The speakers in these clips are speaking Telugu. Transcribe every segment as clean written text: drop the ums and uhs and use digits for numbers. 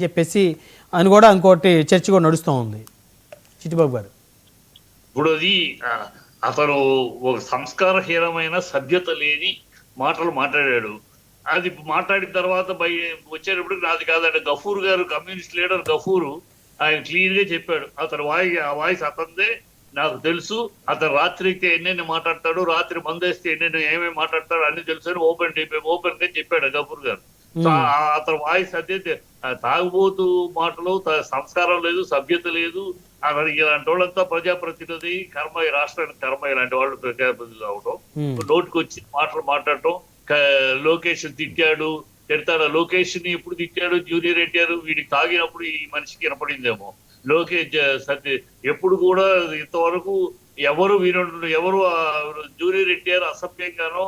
చెప్పేసి అని కూడా ఇంకోటి చర్చ కూడా నడుస్తూ ఉంది చిట్టిబాబు గారు. ఇప్పుడు అది అతను ఒక సంస్కారహీనమైన సభ్యత లేని మాటలు మాట్లాడాడు. అది మాట్లాడిన తర్వాత వచ్చేటప్పుడు నాది కాదంటే గఫూర్ గారు, కమ్యూనిస్ట్ లీడర్ గఫూరు, ఆయన క్లియర్ గా చెప్పాడు. అతను వాయిస్ అతనిదే, నాకు తెలుసు. అతను రాత్రి అయితే ఎన్నెన్ని మాట్లాడతాడు, రాత్రి మందేస్తే ఎన్నెన్ని ఏమేమి మాట్లాడతాడు అన్ని తెలుసు అని ఓపెన్ గా చెప్పాడు గఫూర్ గారు. అతని వాయిస్ అదే. తాగుబోతు మాటలు, సంస్కారం లేదు, సభ్యత లేదు. ఇలాంటి వాళ్ళంతా ప్రజాప్రతినిధి కర్మ, ఈ రాష్ట్రానికి కర్మ ఇలాంటి వాళ్ళు ప్రజాప్రతినిధులు అవడం, నోటికి వచ్చి మాటలు మాట్లాడటం. లోకేష్ తిడతాడు. లోకేష్ ని ఎప్పుడు తిట్టాడు జూనియర్ ఎన్టీఆర్, వీడికి తాగినప్పుడు ఈ మనిషికి వినపడిందేమో. లోకేష్ ఎప్పుడు కూడా ఇంతవరకు ఎవరు జూనియర్ ఎన్టీఆర్ అసభ్యంగానో,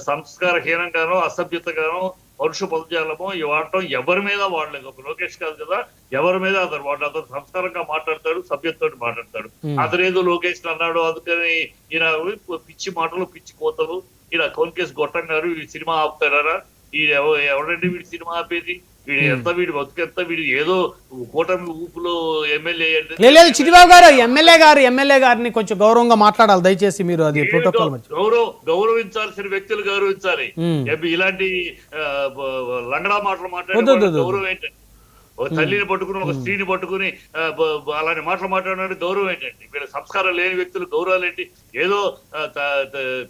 సంస్కారహీనంగానో, అసభ్యతగానో, పరుష పదజాలమో వాడటం ఎవరి మీద వాడలేదు. ఒక లోకేష్ కాదు కదా, ఎవరి మీద అతను సంస్కారంగా మాట్లాడతాడు, సభ్యతతో మాట్లాడతాడు. అతనేదో లోకేష్ అన్నాడు అందుకని ఈయన పిచ్చి మాటలు, పిచ్చి కోతలు, ఈయన కోన్కేసి గొట్టం గారు వీడి సినిమా ఆపుతారా? ఎవరండి వీడి సినిమా ఆపేది? వీడి బతుకెంత? వీడు ఏదో కూటమి ఊపులో ఎమ్మెల్యే. లేదు చిట్టిబాబు గారు, ఎమ్మెల్యే గారిని కొంచెం గౌరవంగా మాట్లాడాలి దయచేసి మీరు. అది ప్రోటోకాల్ గౌరవించాల్సిన వ్యక్తులు గౌరవించాలి. ఇలాంటి లంగడా మాటలు మాట్లాడే గౌరవం ఏంటండి? ఒక తల్లిని పట్టుకుని, ఒక స్త్రీని పట్టుకుని అలాంటి మాటలు మాట్లాడినట్టు గౌరవం ఏంటండి? వీళ్ళ సంస్కారం లేని వ్యక్తులు గౌరవాలు ఏంటి? ఏదో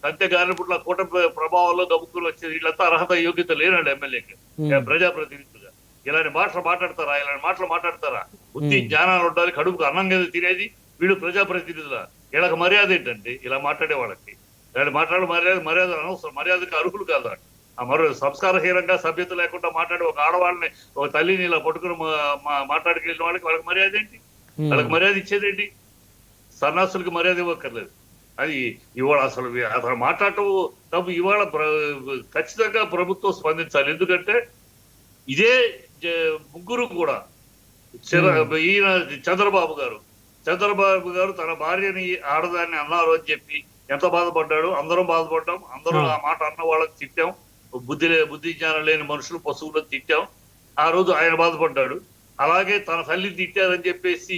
తంతె గారిపుట్ల కూటమి ప్రభావంలో గబుక్కులు వచ్చేది. వీళ్ళంతా అర్హత యోగ్యత లేనండి ఎమ్మెల్యేకి, ప్రజాప్రతినిధులుగా. ఇలాంటి మాటలు మాట్లాడతారా? బుద్ధి జ్ఞానాలు ఉండాలి, కడుపుకు అన్నం కదా తినేది. వీళ్ళు ప్రజాప్రతినిధుల, వీళ్ళకి మర్యాద ఏంటండి? ఇలా మాట్లాడే వాళ్ళకి ఇలాంటి మర్యాద అనవసరం, మర్యాదకు అర్హులు కాదు. సంస్కారహీనంగా, సభ్యత లేకుండా మాట్లాడి ఒక ఆడవాళ్ళని, ఒక తల్లిని ఇలా పట్టుకుని మాట్లాడుకెళ్ళిన వాళ్ళకి మర్యాద ఏంటి? వాళ్ళకి మర్యాద ఇచ్చేదేంటి? సన్నాసులకి మర్యాద ఇవ్వక్కర్లేదు. అది ఇవాళ అసలు మాట్లాడటం తప్పు. ఇవాళ ఖచ్చితంగా ప్రభుత్వం స్పందించాలి. ఎందుకంటే ఇదే ముగ్గురు కూడా ఈయన చంద్రబాబు గారు తన భార్యని, ఆడదాన్ని అన్నారు అని చెప్పి ఎంత బాధపడ్డాడు. అందరం బాధపడ్డాం. అందరూ ఆ మాట అన్న వాళ్ళకి తిట్టాం. బుద్ధి జ్ఞానం లేని మనుషులు, పశువులను తిట్టాం. ఆ రోజు ఆయన బాధపడ్డాడు. అలాగే తన తల్లిని తిట్టారని చెప్పేసి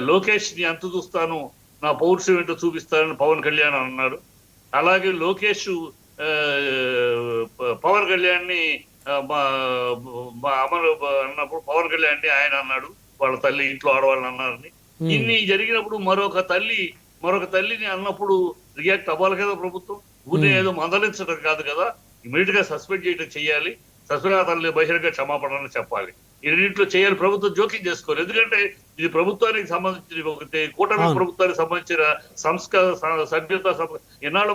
లోకేష్ ని అంత చూస్తాను, నా పౌరుషం ఏంటో చూపిస్తానని పవన్ కళ్యాణ్ అన్నాడు. అలాగే లోకేష్ పవన్ కళ్యాణ్ ని అమలు అన్నప్పుడు పవన్ కళ్యాణ్ ని ఆయన అన్నాడు, వాళ్ళ తల్లి ఇంట్లో ఆడవాళ్ళని అన్నారని. ఇన్ని జరిగినప్పుడు మరొక తల్లిని అన్నప్పుడు రియాక్ట్ అవ్వాలి కదా ప్రభుత్వం. ఊరిని ఏదో మందలించడం కాదు కదా, ఇమీడియట్ గా సస్పెండ్ చేయడం చేయాలి. సస్పెండ్ తల్లి బహిరంగ క్షమాపణ చెప్పాలి. ఈ రెండింటిలో చేయాలి. ప్రభుత్వం జోక్యం చేసుకోవాలి. ఎందుకంటే ఇది ప్రభుత్వానికి సంబంధించిన, కూటమి ప్రభుత్వానికి సంబంధించిన సభ్యత. ఎన్నాళ్ళు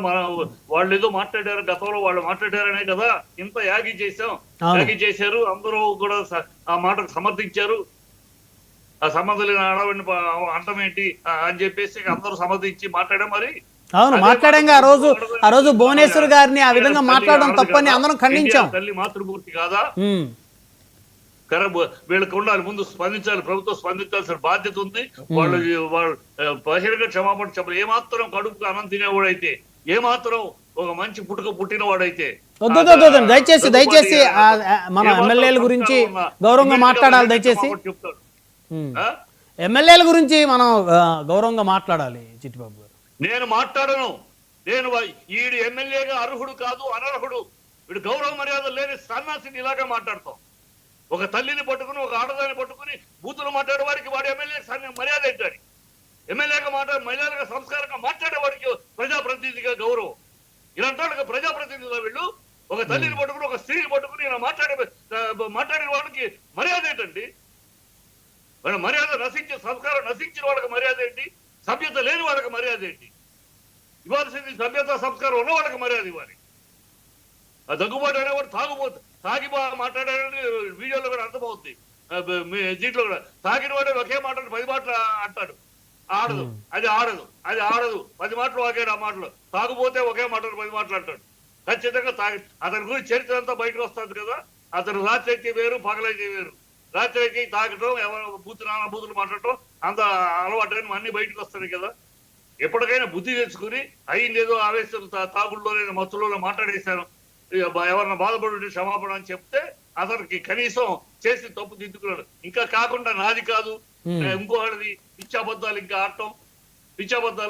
వాళ్ళు ఏదో మాట్లాడారు, గతంలో వాళ్ళు మాట్లాడారనే కదా ఇంత యాగి చేశారు. అందరూ కూడా ఆ మాటకు సమర్థించారు. ఆ సంబంధం లేని ఆడవాడిని అంటం ఏంటి అని చెప్పేసి అందరూ సమర్థించి మాట్లాడాం. మరి అవును, మాట్లాడంగా ఆ రోజు భువనేశ్వర్ గారిని ఆ విధంగా మాట్లాడడం తప్పని అందరం ఖండించాం. తల్లి మాతృమూర్తి కాదా? వీళ్ళకి ఉండాలి, ముందు స్పందించాలి. ప్రభుత్వం స్పందించాల్సిన బాధ్యత ఉంది. వాళ్ళు బహిరంగ క్షమాపణ చెప్పాలి. ఏమాత్రం కడుపుకు అన్నం తినేవాడైతే, ఏమాత్రం ఒక మంచి పుట్టిన వాడైతే. దయచేసి మన ఎమ్మెల్యేల గురించి గౌరవంగా మాట్లాడాలి. దయచేసి ఎమ్మెల్యేల గురించి మనం గౌరవంగా మాట్లాడాలి. చిట్టిబాబు గారు, నేను మాట్లాడను. ఈడు ఎమ్మెల్యేగా అర్హుడు కాదు, అనర్హుడు. వీడు గౌరవ మర్యాద లేని సన్నాసిని ఇలాగా మాట్లాడతాం. ఒక తల్లిని పట్టుకుని, ఒక ఆడదాన్ని పట్టుకుని బూతులు మాట్లాడే వాడికి వాడు ఎమ్మెల్యే మర్యాద ఏంటని? ఎమ్మెల్యేగా మహిళలుగా సంస్కారంగా మాట్లాడేవాడికి ప్రజాప్రతినిధిగా గౌరవం. ఇలాంటి వాళ్ళకి ప్రజాప్రతినిధులు వీళ్ళు. ఒక తల్లిని పట్టుకుని, ఒక స్త్రీని పట్టుకుని ఇలా మాట్లాడే వాళ్ళకి మర్యాద ఏంటండి? మర్యాద సంస్కారం నశించిన వాళ్ళకి మర్యాద ఏంటి? సభ్యత లేని వాళ్ళకి మర్యాద ఏంటి ఇవ్వాల్సింది? సభ్యత సంస్కారం ఉన్న వాళ్ళకి మర్యాద ఇవ్వాలి. ఆ దగ్గుబాటు అనేవాడు తాగి మాట్లాడాడని వీడియోలో కూడా అర్థమవుతుంది. దీంట్లో కూడా తాగిన వాడు ఒకే మాట 10 మాటలు అంటాడు. అది ఆడదు 10 మాటలు వాగాడు. ఆ మాటలు తాగుపోతే ఒకే మాట 10 మాటలు అంటాడు. ఖచ్చితంగా అతని గురించి చరిత్ర అంతా బయటకు వస్తుంది కదా. అతను రాత్రి అయితే వేరు, పగలైతే వేరు. రాత్రి అయితే తాగటం, ఎవరు బూతులు మాట్లాడటం అంత అలవాటు అన్ని బయటకు వస్తాయి కదా. ఎప్పటికైనా బుద్ధి తెచ్చుకుని అయిందేదో ఆవేశం తాగుళ్ళలో మత్తులో మాట్లాడేశాను, ఎవరన్నా బాధపడి క్షమాపణ అని చెప్తే అతనికి కనీసం చేసి తప్పు దిద్దుకున్నాడు. ఇంకా కాకుండా నాది కాదు ఇంకోటిది పిచ్చాబద్దాలు ఇంకా ఆడటం పిచ్చాబద్దాలు